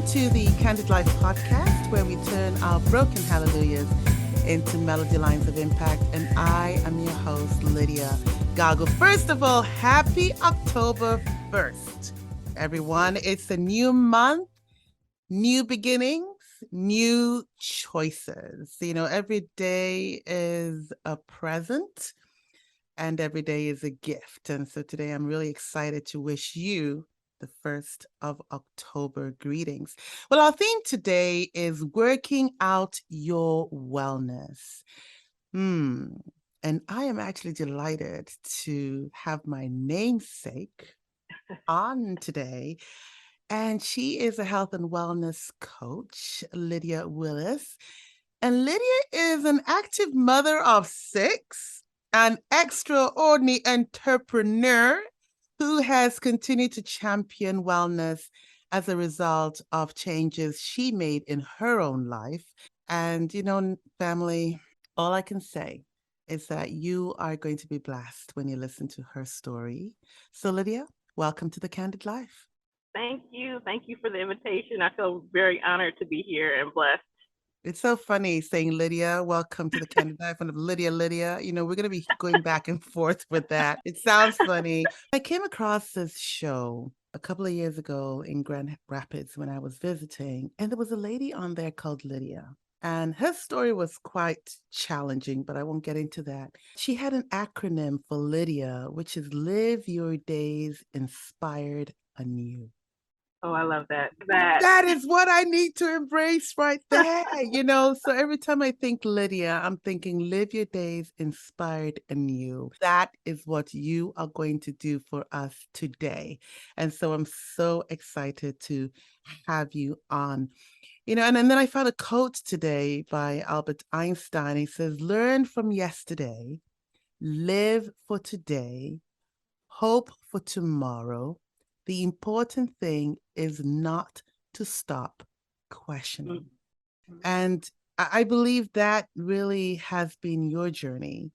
Welcome to the Candid Life podcast, where we turn our broken hallelujahs into melody lines of impact. And I am your host, Lydia Gargle. First of all, happy October 1st, everyone. It's a new month, new beginnings, new choices. You know, every day is a present and every day is a gift. And so today I'm really excited to wish you the 1st of October greetings. Well, our theme today is working out your wellness. And I am actually delighted to have my namesake on today. And she is a health and wellness coach, Lydia Willis. And Lydia is an active mother of 6, an extraordinary entrepreneur who has continued to champion wellness as a result of changes she made in her own life. And, you know, family, all I can say is that you are going to be blessed when you listen to her story. So, Lydia, welcome to the Candid Life. Thank you. Thank you for the invitation. I feel very honored to be here and blessed. It's so funny saying Lydia, welcome to the Candid Life, and of Lydia. You know, we're going to be going back and forth with that. It sounds funny. I came across this show a couple of years ago in Grand Rapids when I was visiting, and there was a lady on there called Lydia. And her story was quite challenging, but I won't get into that. She had an acronym for Lydia, which is Live Your Days Inspired Anew. Oh, I love that. That is what I need to embrace right there, you know. So every time I think Lydia, I'm thinking live your days inspired anew. That is what you are going to do for us today. And so I'm so excited to have you on. You know, and then I found a quote today by Albert Einstein. He says, learn from yesterday, live for today, hope for tomorrow. The important thing is not to stop questioning. And I believe that really has been your journey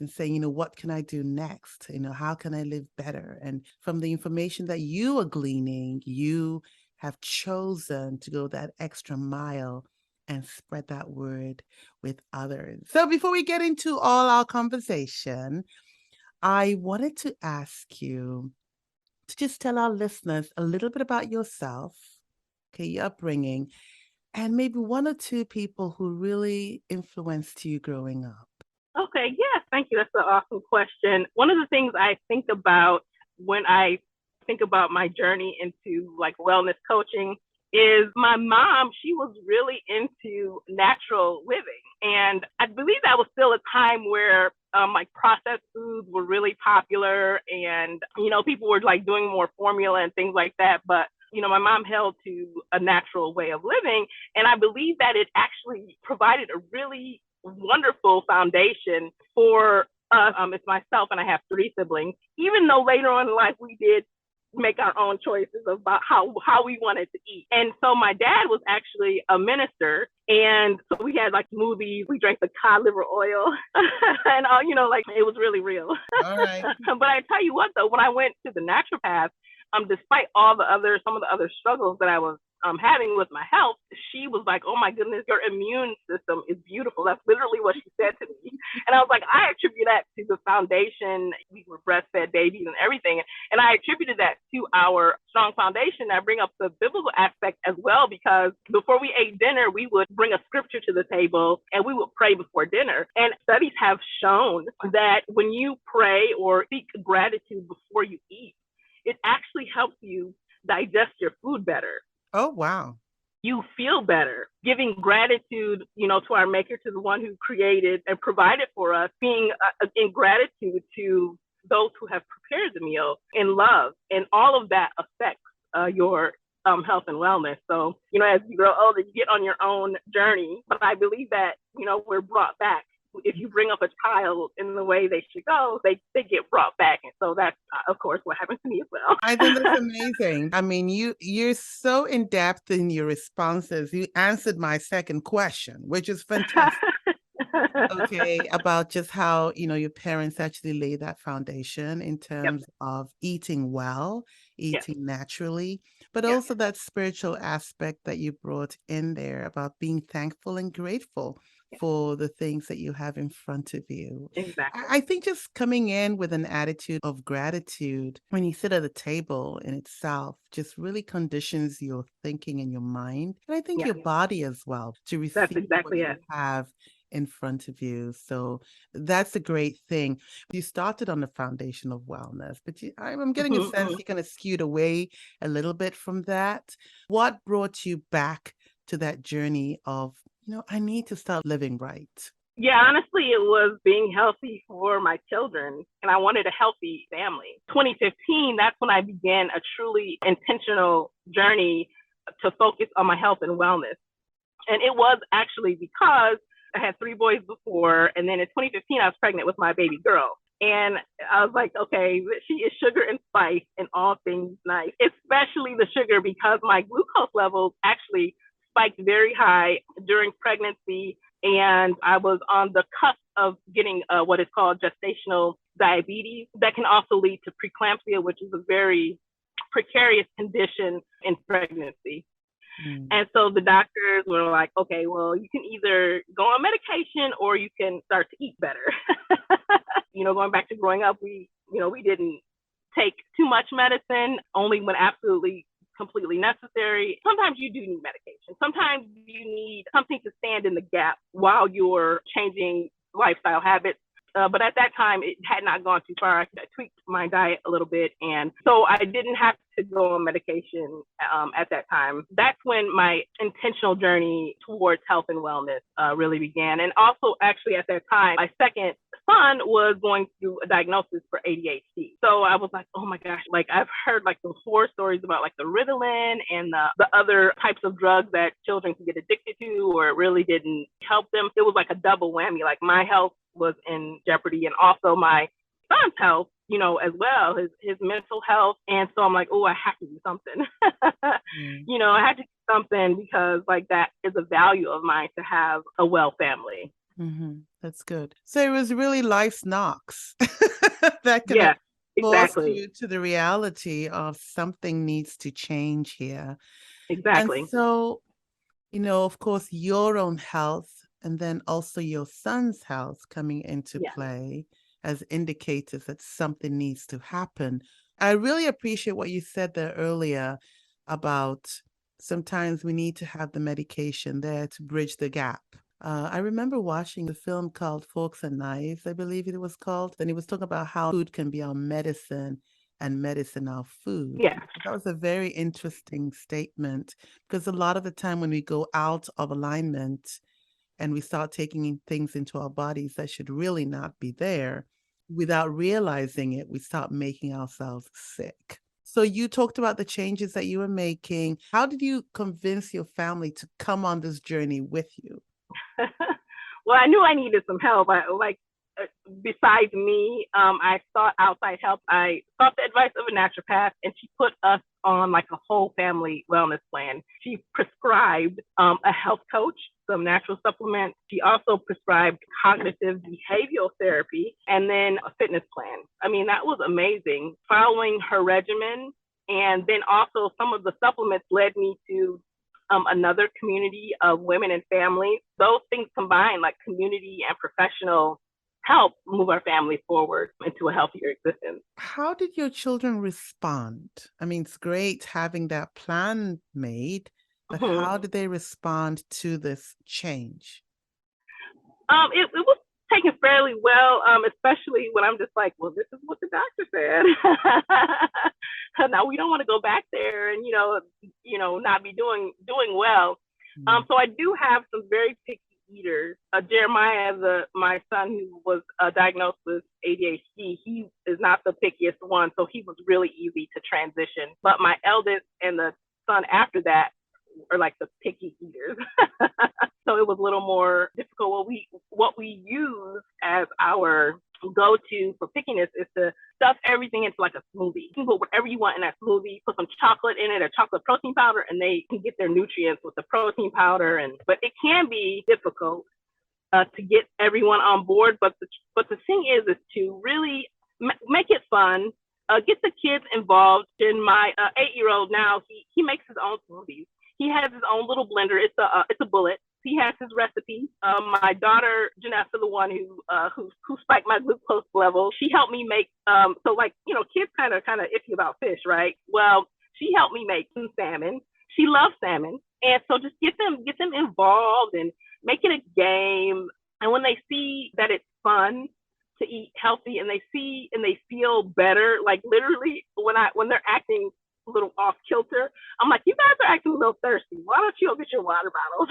in saying, you know, what can I do next? You know, how can I live better? And from the information that you are gleaning, you have chosen to go that extra mile and spread that word with others. So before we get into all our conversation, I wanted to ask you to just tell our listeners a little bit about yourself, okay, your upbringing, and maybe 1 or 2 people who really influenced you growing up. Okay, yes, thank you. That's an awesome question. One of the things I think about when I think about my journey into like wellness coaching is my mom. She was really into natural living. And I believe that was still a time where like processed foods were really popular and, you know, people were like doing more formula and things like that. But, you know, my mom held to a natural way of living. And I believe that it actually provided a really wonderful foundation for us. It's myself and I have 3 siblings. Even though later on in life we did make our own choices about how we wanted to eat. And so my dad was actually a minister. And so we had like smoothies, we drank the cod liver oil and you know, like it was really real. All right. But I tell you what, though, when I went to the naturopath, despite all some of the other struggles that I was having with my health, she was like, oh my goodness, your immune system is beautiful. That's literally what she said to me. And I was like, I attribute that to the foundation. We were breastfed babies and everything. And I attributed that to our strong foundation. I bring up the biblical aspect as well, because before we ate dinner, we would bring a scripture to the table and we would pray before dinner. And studies have shown that when you pray or seek gratitude before you eat, it actually helps you digest your food better. Oh, wow. You feel better. Giving gratitude, you know, to our maker, to the one who created and provided for us, being in gratitude to those who have prepared the meal in love. And all of that affects your health and wellness. So, you know, as you grow older, you get on your own journey. But I believe that, you know, we're brought back. If you bring up a child in the way they should go, they get brought back. And so that's, of course, what happened to me as well. I think that's amazing. I mean, you're so in-depth in your responses. You answered my second question, which is fantastic. Okay, about just how, your parents actually lay that foundation in Yep. terms of eating well, Yes. eating naturally, but Yes. also that spiritual aspect that you brought in there about being thankful and grateful Yes. for the things that you have in front of you. Exactly. I think just coming in with an attitude of gratitude when you sit at the table in itself just really conditions your thinking and your mind, and I think Yeah. your body as well, to That's receive what exactly you it. have in front of you. So that's a great thing. You started on the foundation of wellness, but I'm getting a sense you kind of skewed away a little bit from that. What brought you back to that journey of, I need to start living right? Yeah, honestly, it was being healthy for my children, and I wanted a healthy family. 2015, that's when I began a truly intentional journey to focus on my health and wellness. And it was actually because I had 3 boys before, and then in 2015, I was pregnant with my baby girl. And I was like, okay, she is sugar and spice and all things nice, especially the sugar, because my glucose levels actually spiked very high during pregnancy. And I was on the cusp of getting what is called gestational diabetes that can also lead to preeclampsia, which is a very precarious condition in pregnancy. And so the doctors were like, okay, well, you can either go on medication or you can start to eat better. Going back to growing up, we didn't take too much medicine, only when absolutely completely necessary. Sometimes you do need medication. Sometimes you need something to stand in the gap while you're changing lifestyle habits. But at that time, it had not gone too far. I tweaked my diet a little bit. And so I didn't have to go on medication at that time. That's when my intentional journey towards health and wellness really began. And also, actually, at that time, my second son was going through a diagnosis for ADHD. So I was like, oh my gosh, like I've heard like some horror stories about like the Ritalin and the other types of drugs that children can get addicted to, or it really didn't help them. It was like a double whammy. Like my health was in jeopardy, and also my son's health, as well, his mental health. And so I'm like, oh, I have to do something. I had to do something, because like that is a value of mine, to have a well family. That's good. So it was really life's knocks that kind of Yeah, forced exactly. you to the reality of something needs to change here. And Exactly. so, of course, your own health and then also your son's health coming into Yeah. play as indicators that something needs to happen. I really appreciate what you said there earlier about sometimes we need to have the medication there to bridge the gap. I remember watching a film called Forks and Knives, I believe it was called, and it was talking about how food can be our medicine and medicine our food. Yeah. That was a very interesting statement, because a lot of the time when we go out of alignment and we start taking things into our bodies that should really not be there, without realizing it, we start making ourselves sick. So you talked about the changes that you were making. How did you convince your family to come on this journey with you? Well, I knew I needed some help. Besides me, I sought outside help. I sought the advice of a naturopath, and she put us on like a whole family wellness plan. She prescribed a health coach, some natural supplements. She also prescribed cognitive behavioral therapy, and then a fitness plan. I mean, that was amazing. Following her regimen, and then also some of the supplements led me to another community of women and families. Those things combined, like community and professional help, move our family forward into a healthier existence. How did your children respond? I mean, it's great having that plan made, but how did they respond to this change? It was taken fairly well, especially when I'm just like, well, this is what the doctor said. Now we don't want to go back there and not be doing well. So I do have some very picky eaters. Jeremiah, my son who was diagnosed with ADHD, he is not the pickiest one, so he was really easy to transition. But my eldest and the son after that are like the picky eaters. So it was a little more difficult. What we use as our go-to for pickiness is to stuff everything into like a smoothie. You can put whatever you want in that smoothie, put some chocolate in it or chocolate protein powder, and they can get their nutrients with the protein powder. But it can be difficult to get everyone on board. But the thing is to really make it fun. Get the kids involved. In my 8-year-old now, he makes his own smoothies. He has his own little blender. It's a bullet. He has his recipe. My daughter Janessa, the one who spiked my glucose level, she helped me make. So like kids kind of iffy about fish, right? Well, she helped me make some salmon. She loves salmon, and so just get them involved and make it a game. And when they see that it's fun to eat healthy, and they feel better, like literally when they're acting a little off kilter, I'm like, you guys are acting a little thirsty. Why don't you go get your water bottles?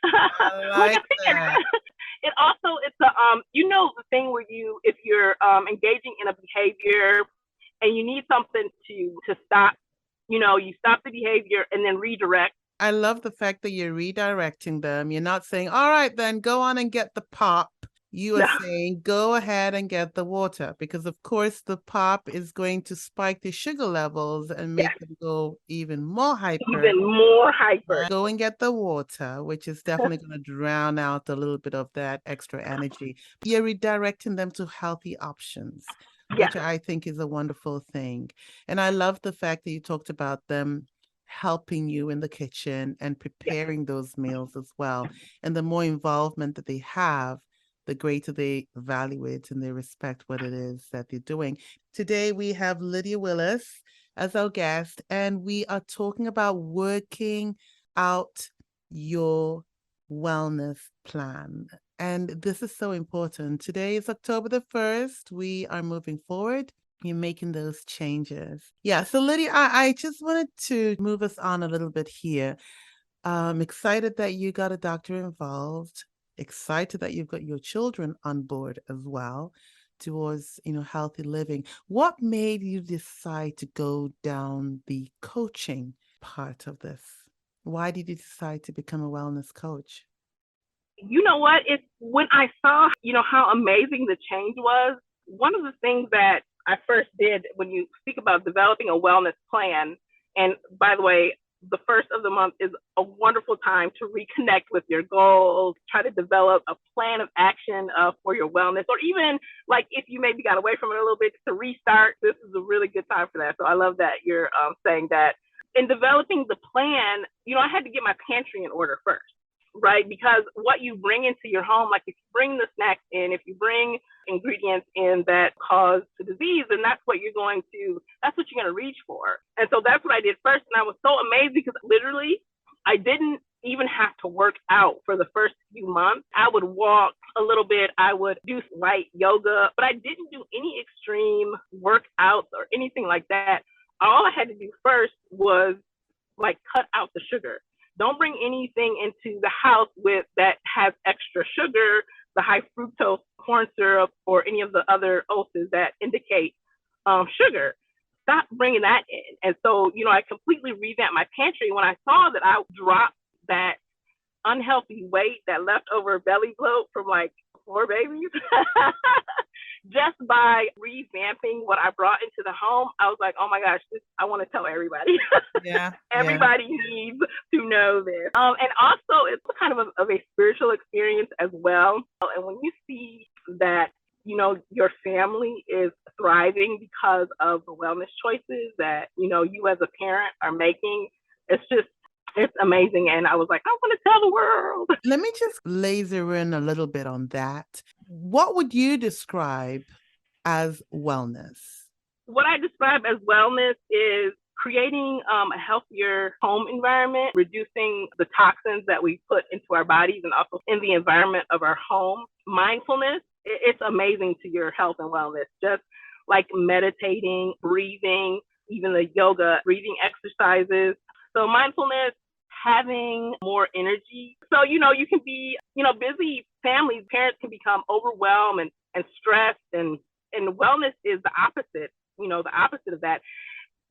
I like that. It also, it's the thing where if you're engaging in a behavior and you need something to stop, you stop the behavior and then redirect. I love the fact that you're redirecting them. You're not saying, all right, then go on and get the pop. You are saying, go ahead and get the water, because of course the pop is going to spike the sugar levels and make them go even more hyper. Go and get the water, which is definitely going to drown out a little bit of that extra energy. You're redirecting them to healthy options, which I think is a wonderful thing. And I love the fact that you talked about them helping you in the kitchen and preparing those meals as well. And the more involvement that they have, the greater they value it and they respect what it is that they're doing. Today, we have Lydia Willis as our guest, and we are talking about working out your wellness plan. And this is so important. Today is October the 1st. We are moving forward. You're making those changes. Yeah. So Lydia, I just wanted to move us on a little bit here. I'm excited that you got a doctor involved. Excited that you've got your children on board as well towards, healthy living. What made you decide to go down the coaching part of this? Why did you decide to become a wellness coach? You know what? It's when I saw, how amazing the change was. One of the things that I first did when you speak about developing a wellness plan, and by the way, the first of the month is a wonderful time to reconnect with your goals, try to develop a plan of action for your wellness, or even like if you maybe got away from it a little bit to restart, this is a really good time for that. So I love that you're saying that. In developing the plan, I had to get my pantry in order first, right? Because what you bring into your home, like if you bring the snacks in, if you bring ingredients in that cause the disease, and that's what you're going to reach for. And so that's what I did first. And I was so amazed because literally I didn't even have to work out for the first few months. I would walk a little bit. I would do light yoga, but I didn't do any extreme workouts or anything like that. All I had to do first was like cut out the sugar. Don't bring anything into the house that has extra sugar, the high fructose corn syrup, or any of the other oaths that indicate sugar. Stop bringing that in. And so, I completely revamped my pantry when I saw that I dropped that unhealthy weight, that leftover belly bloat from like 4 babies. Just by revamping what I brought into the home, I was like, oh my gosh, I want to tell everybody. Yeah. Everybody needs to know this. And also, it's kind of a spiritual experience as well. And when you see that, your family is thriving because of the wellness choices that, you as a parent are making, it's amazing. And I was like, I want to tell the world. Let me just laser in a little bit on that. What would you describe as wellness? What I describe as wellness is creating a healthier home environment, reducing the toxins that we put into our bodies and also in the environment of our home. Mindfulness, it's amazing to your health and wellness. Just like meditating, breathing, even the yoga, breathing exercises. So mindfulness, having more energy. So, you can be, busy families, parents can become overwhelmed and stressed, and wellness is the opposite, the opposite of that.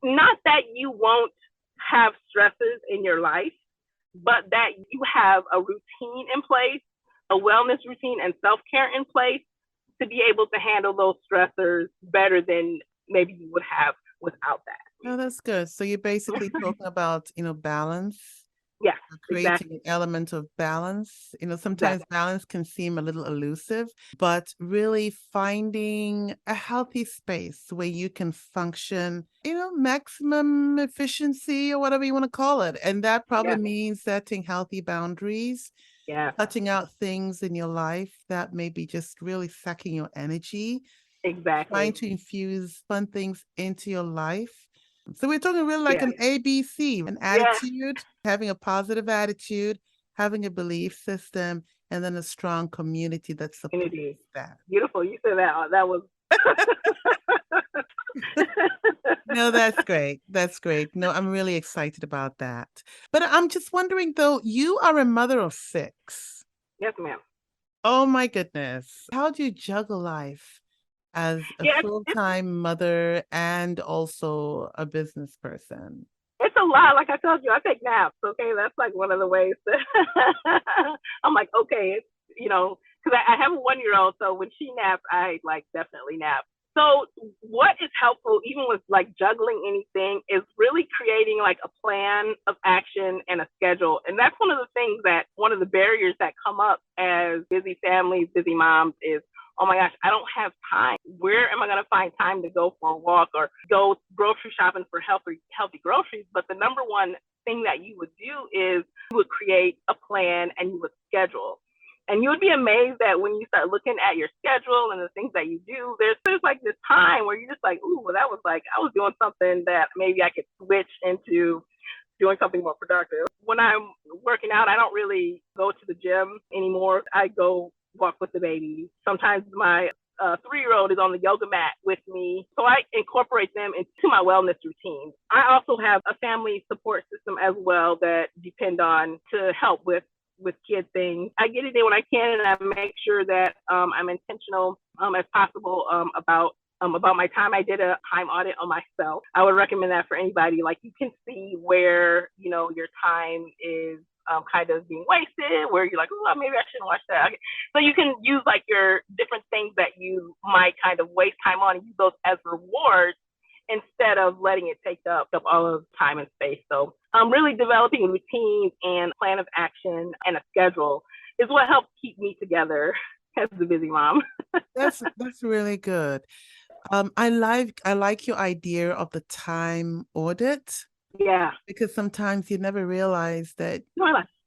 Not that you won't have stresses in your life, but that you have a routine in place, a wellness routine and self-care in place to be able to handle those stressors better than maybe you would have without that. Oh, that's good. So you're basically talking about, balance Yes, creating exactly. an element of balance. Sometimes Exactly. balance can seem a little elusive, but really finding a healthy space where you can function, maximum efficiency or whatever you want to call it. And that probably Yes. means setting healthy boundaries, Yes. cutting out things in your life that may be just really sucking your energy, trying Exactly. to infuse fun things into your life. So we're talking really like Yes. an ABC, an Yes. attitude, having a positive attitude, having a belief system, and then a strong community that supports Community. that. Beautiful. You said that. That was. No, that's great. That's great. No, I'm really excited about that. But I'm just wondering though, you are a mother of six. Yes, ma'am. Oh my goodness. How do you juggle life as a Yeah, full-time mother and also a business person? it's a lot. Like I told you, I take naps. Okay, that's like one of the ways that I'm like, okay, because I have a 1 year old, so when she naps, I like definitely nap. So what is helpful, even with like juggling anything, is really creating like a plan of action and a schedule. And that's one of the barriers that come up as busy families, busy moms is, oh my gosh, I don't have time. Where am I going to find time to go for a walk or go grocery shopping for healthy groceries? But the number one thing that you would do is you would create a plan and you would schedule. And you would be amazed that when you start looking at your schedule and the things that you do, there's like this time where you're just like, ooh, well, that was like, I was doing something that maybe I could switch into doing something more productive. When I'm working out, I don't really go to the gym anymore. I go walk with the baby. Sometimes my 3-year-old is on the yoga mat with me. So I incorporate them into my wellness routine. I also have a family support system as well that depend on to help with kid things. I get it in when I can, and I make sure that I'm intentional as possible about my time. I did a time audit on myself. I would recommend that for anybody. Like, you can see where your time is kind of being wasted, where you're like, oh, maybe I shouldn't watch that. Okay. So you can use like your different things that you might kind of waste time on and use those as rewards instead of letting it take up all of time and space. So really developing routines and plan of action and a schedule is what helps keep me together as a busy mom. That's really good. I like your idea of the time audit Yeah. because sometimes you never realize that No,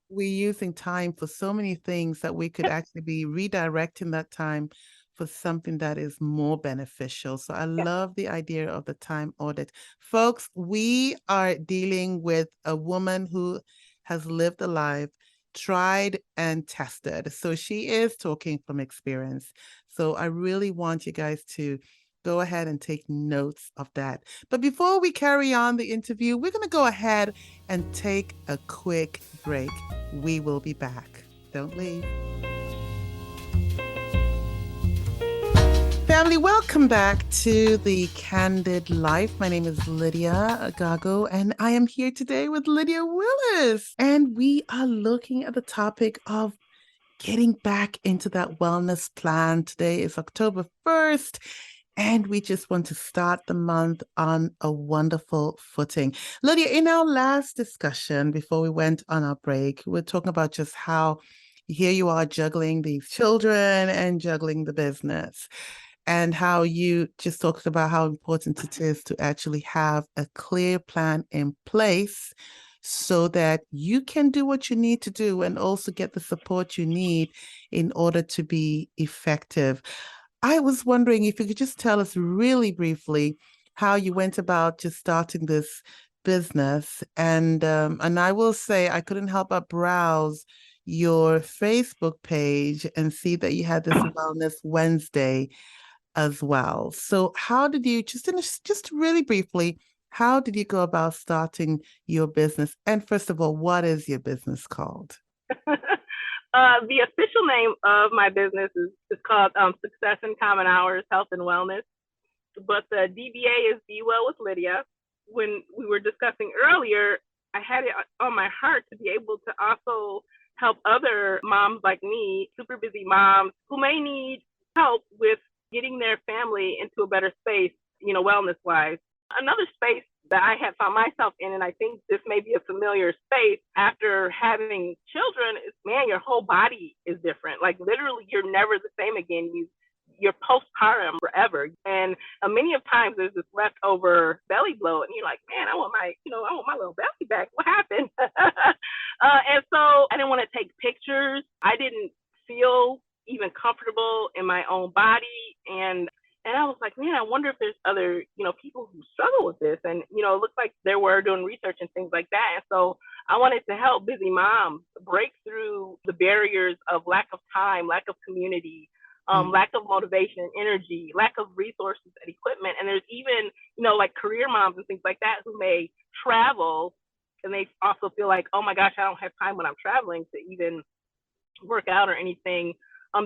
we're using time for so many things that we could actually be redirecting that time for something that is more beneficial. So I yeah. love the idea of the time audit. Folks, we are dealing with a woman who has lived a life, tried and tested. So she is talking from experience. So I really want you guys to go ahead and take notes of that. But before we carry on the interview, we're going to go ahead and take a quick break. We will be back. Don't leave. Family, welcome back to the Candid Life. My name is Lydia Gago, and I am here today with Lydia Willis. And we are looking at the topic of getting back into that wellness plan. Today is October 1st. And we just want to start the month on a wonderful footing. Lydia, in our last discussion before we went on our break, we were talking about just how here you are juggling these children and juggling the business, and how you just talked about how important it is to actually have a clear plan in place so that you can do what you need to do and also get the support you need in order to be effective. I was wondering if you could just tell us really briefly how you went about just starting this business. And I will say I couldn't help but browse your Facebook page and see that you had this Wellness Wednesday as well. So how did you just really briefly, how did you go about starting your business? And first of all, what is your business called? The official name of my business is called Success in Common Hours, Health and Wellness. But the DBA is Be Well with Lydia. When we were discussing earlier, I had it on my heart to be able to also help other moms like me, super busy moms, who may need help with getting their family into a better space, wellness wise. Another space that I had found myself in, and I think this may be a familiar space after having children, is, man, your whole body is different. Like literally, you're never the same again. You're postpartum forever. And many of times there's this leftover belly bloat, and you're like, man, I want my little belly back. What happened? And so I didn't want to take pictures. I didn't feel even comfortable in my own body. And I was like, man, I wonder if there's other, people who struggle with this. And, it looked like they were doing research and things like that. And so I wanted to help busy moms break through the barriers of lack of time, lack of community, lack of motivation, energy, lack of resources and equipment. And there's even, like career moms and things like that who may travel and they also feel like, oh my gosh, I don't have time when I'm traveling to even work out or anything.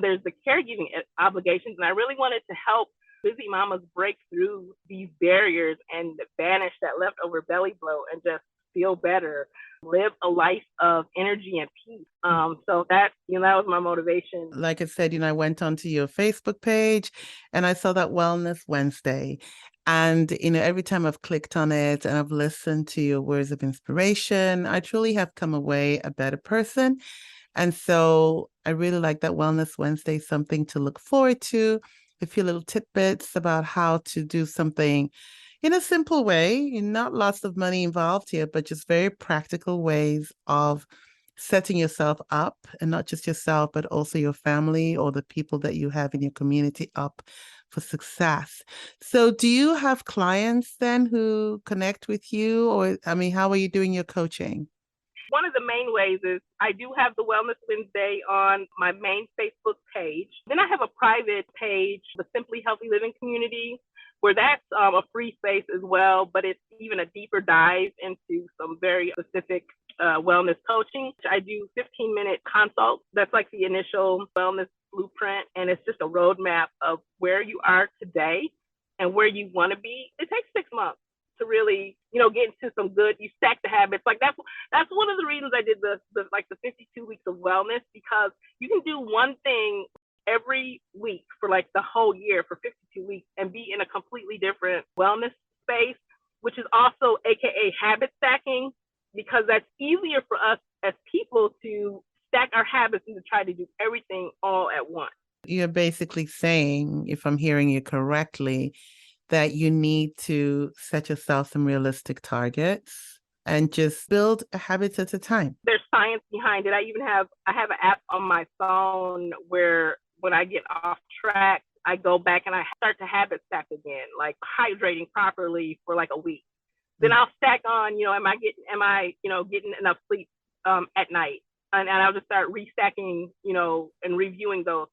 There's the caregiving obligations. And I really wanted to help busy mamas break through these barriers and banish that leftover belly bloat and just feel better, live a life of energy and peace. So that was my motivation. Like I said, I went onto your Facebook page and I saw that Wellness Wednesday. And, every time I've clicked on it and I've listened to your words of inspiration, I truly have come away a better person. And so I really like that Wellness Wednesday, something to look forward to. A few little tidbits about how to do something in a simple way, not lots of money involved here, but just very practical ways of setting yourself up, and not just yourself, but also your family or the people that you have in your community up for success. So do you have clients then who connect with you? Or, how are you doing your coaching? One of the main ways is I do have the Wellness Wednesday on my main Facebook page. Then I have a private page, the Simply Healthy Living Community, where that's a free space as well, but it's even a deeper dive into some very specific wellness coaching. I do 15-minute consults. That's like the initial wellness blueprint, and it's just a roadmap of where you are today and where you want to be. It takes 6 months to really, get into some good, you stack the habits. Like that's one of the reasons I did the 52 weeks of wellness, because you can do one thing every week for like the whole year for 52 weeks and be in a completely different wellness space, which is also AKA habit stacking, because that's easier for us as people to stack our habits and to try to do everything all at once. You're basically saying, if I'm hearing you correctly, that you need to set yourself some realistic targets and just build a habit at a time. There's science behind it. I have an app on my phone where when I get off track, I go back and I start to habit stack again, like hydrating properly for like a week. Then I'll stack on, am I getting enough sleep at night? And I'll just start restacking, and reviewing those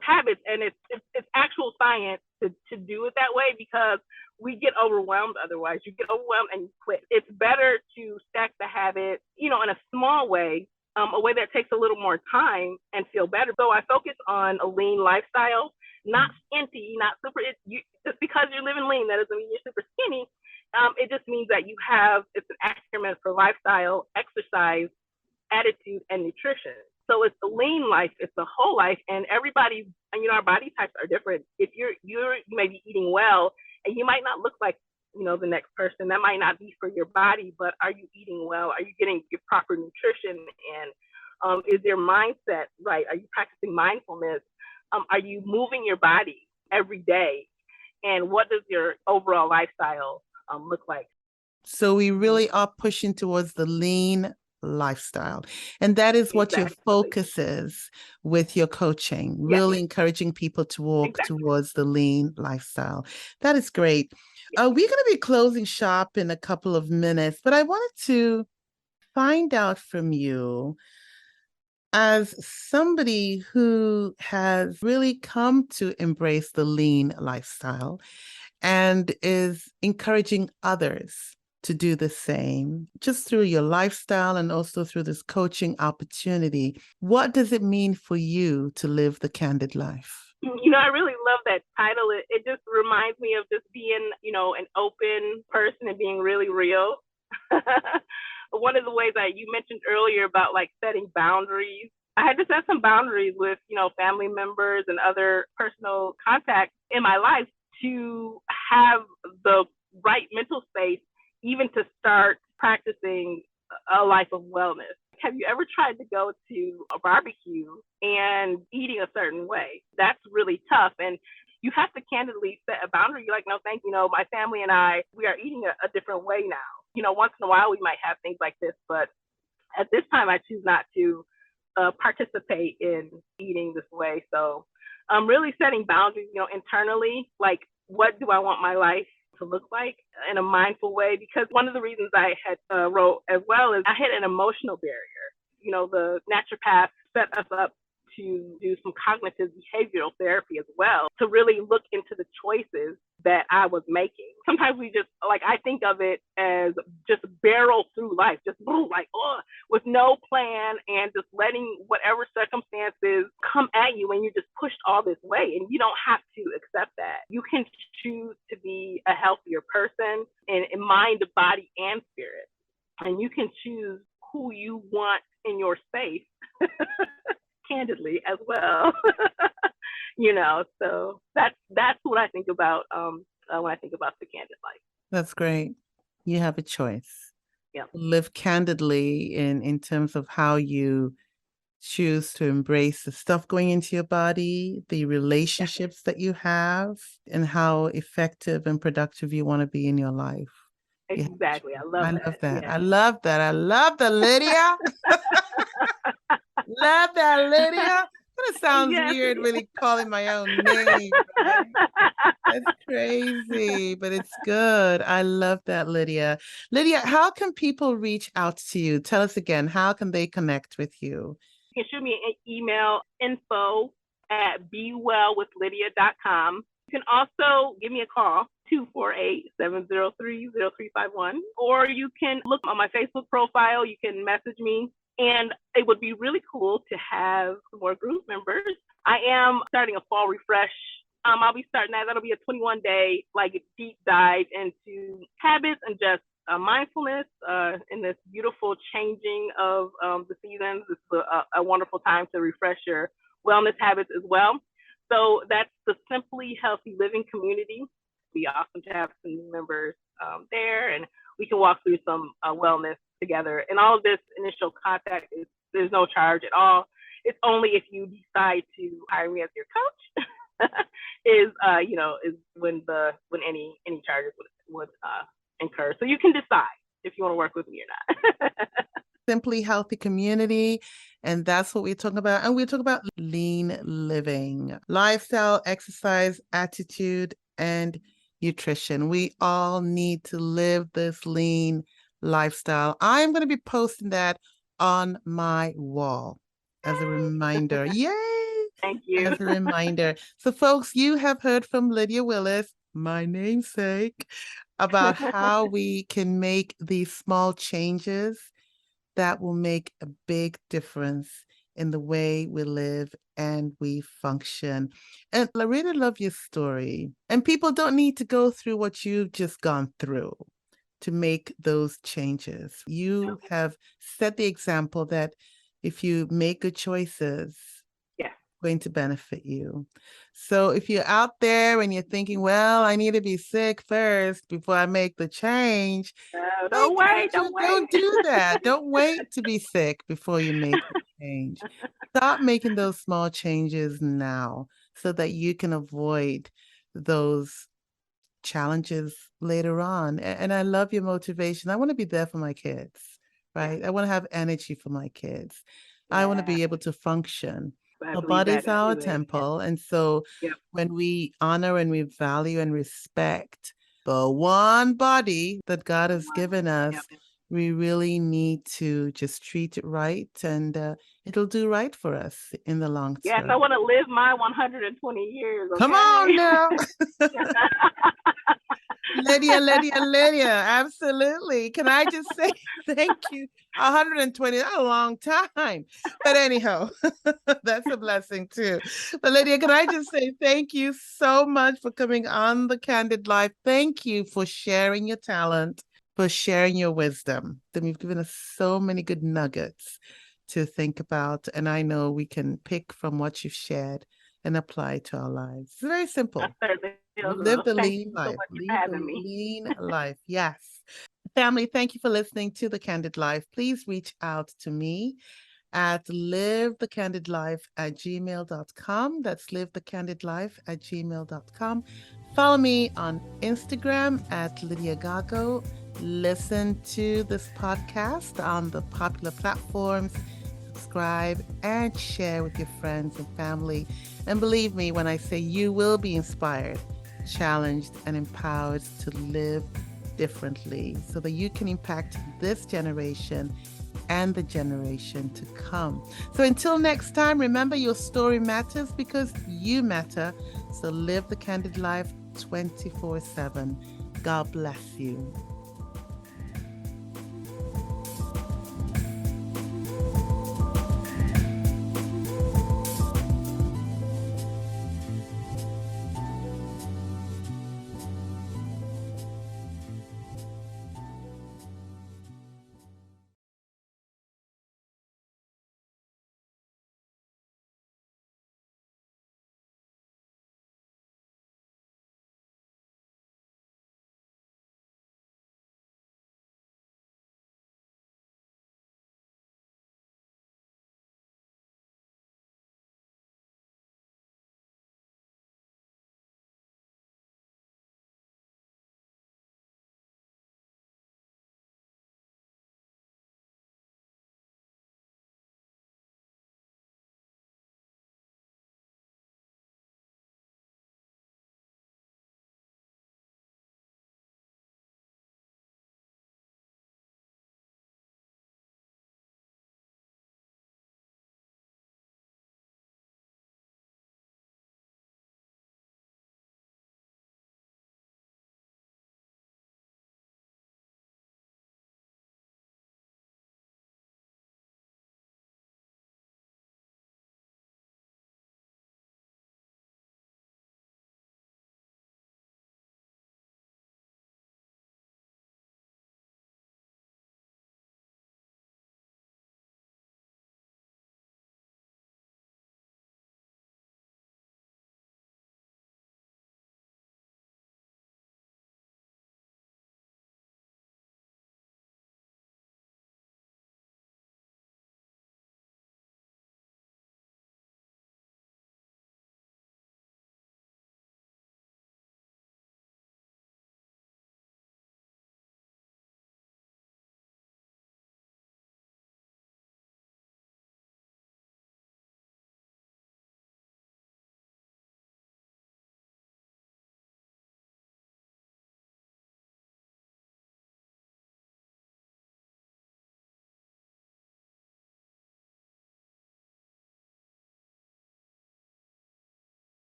habits. And it's actual science to do it that way, because we get overwhelmed otherwise. You get overwhelmed and you quit. It's better to stack the habit, in a small way, a way that takes a little more time and feel better. So I focus on a lean lifestyle, not skinty, not super. Just because you're living lean, that doesn't mean you're super skinny. It just means that it's an acronym for lifestyle, exercise, attitude, and nutrition. So it's the lean life, it's the whole life, and everybody's, our body types are different. If you may be eating well, and you might not look like, the next person. That might not be for your body, but are you eating well? Are you getting your proper nutrition? And is your mindset right? Are you practicing mindfulness? Are you moving your body every day? And what does your overall lifestyle look like? So we really are pushing towards the lean lifestyle. And that is what your focus is with your coaching, really encouraging people to walk towards the lean lifestyle. That is great. We're going to be closing shop in a couple of minutes, but I wanted to find out from you, as somebody who has really come to embrace the lean lifestyle and is encouraging others to do the same, just through your lifestyle and also through this coaching opportunity. What does it mean for you to live the candid life? I really love that title. It just reminds me of just being, an open person and being really real. One of the ways that you mentioned earlier about like setting boundaries, I had to set some boundaries with, family members and other personal contacts in my life to have the right mental space even to start practicing a life of wellness. Have you ever tried to go to a barbecue and eating a certain way? That's really tough. And you have to candidly set a boundary. You're like, no, thank you. No, my family and I, we are eating a different way now. Once in a while we might have things like this, but at this time I choose not to participate in eating this way. So I'm really setting boundaries, internally, like what do I want my life to look like in a mindful way? Because one of the reasons I had wrote as well is I hit an emotional barrier. The naturopath set us up to do some cognitive behavioral therapy as well, to really look into the choices that I was making. Sometimes we just, I think of it as just barrel through life, just with no plan and just letting whatever circumstances come at you, and you're just pushed all this way, and you don't have to accept that. You can choose to be a healthier person in mind, body, and spirit. And you can choose who you want in your space candidly as well. So that's what I think about when I think about the candid life. That's great. You have a choice. Yeah. Live candidly in terms of how you choose to embrace the stuff going into your body, the relationships that you have, and how effective and productive you want to be in your life. Exactly. I love that. Yeah. I love that, Lydia. Love that, Lydia. It sounds weird really calling my own name. Right? That's crazy, but it's good. I love that, Lydia. Lydia, how can people reach out to you? Tell us again, how can they connect with you? You can shoot me an email, info@bewellwithlydia.com. You can also give me a call, 248-703-0351, or you can look on my Facebook profile. You can message me. And it would be really cool to have more group members. I am starting a fall refresh. I'll be starting that. That'll be a 21-day deep dive into habits and just mindfulness in this beautiful changing of the seasons. It's a wonderful time to refresh your wellness habits as well. So that's the Simply Healthy Living community. It'd be awesome to have some new members there, and we can walk through some wellness together. And all of this initial contact there's no charge at all. It's only if you decide to hire me as your coach is when any charges would incur. So you can decide if you want to work with me or not. Simply Healthy community, and that's what we're talking about. And we're talking about lean living, lifestyle, exercise, attitude, and nutrition. We all need to live this lean lifestyle. I'm going to be posting that on my wall as a reminder. Yay! Thank you. As a reminder. So folks, you have heard from Lydia Willis, my namesake, about how we can make these small changes that will make a big difference in the way we live and we function. And I really love your story. And people don't need to go through what you've just gone through to make those changes. You have set the example that if you make good choices, it's going to benefit you. So if you're out there and you're thinking, well, I need to be sick first before I make the change, don't wait. Don't do that. Don't wait to be sick before you make the change. Stop making those small changes now so that you can avoid those challenges later on. And I love your motivation. I want to be there for my kids, right? I want to have energy for my kids. I want to be able to function. Our body's our temple. And so when we honor and we value and respect the one body that God has given us, we really need to just treat it right, and it'll do right for us in the long term. Yes, I want to live my 120 years. Okay? Come on now. Lydia, absolutely. Can I just say thank you? 120, that's a long time. But anyhow, that's a blessing too. But Lydia, can I just say thank you so much for coming on the Candid Life. Thank you for sharing your talent, for sharing your wisdom. Then you've given us so many good nuggets to think about. And I know we can pick from what you've shared and apply to our lives. It's very simple. Live the lean life. Lean life. Yes. Family, thank you for listening to The Candid Life. Please reach out to me at livethecandidlife@gmail.com. That's livethecandidlife@gmail.com. Follow me on Instagram at Lydia Gago. Listen to this podcast on the popular platforms. Subscribe and share with your friends and family. And believe me when I say you will be inspired, challenged, and empowered to live differently so that you can impact this generation and the generation to come. So until next time, remember your story matters because you matter. So live the candid life 24/7. God bless you.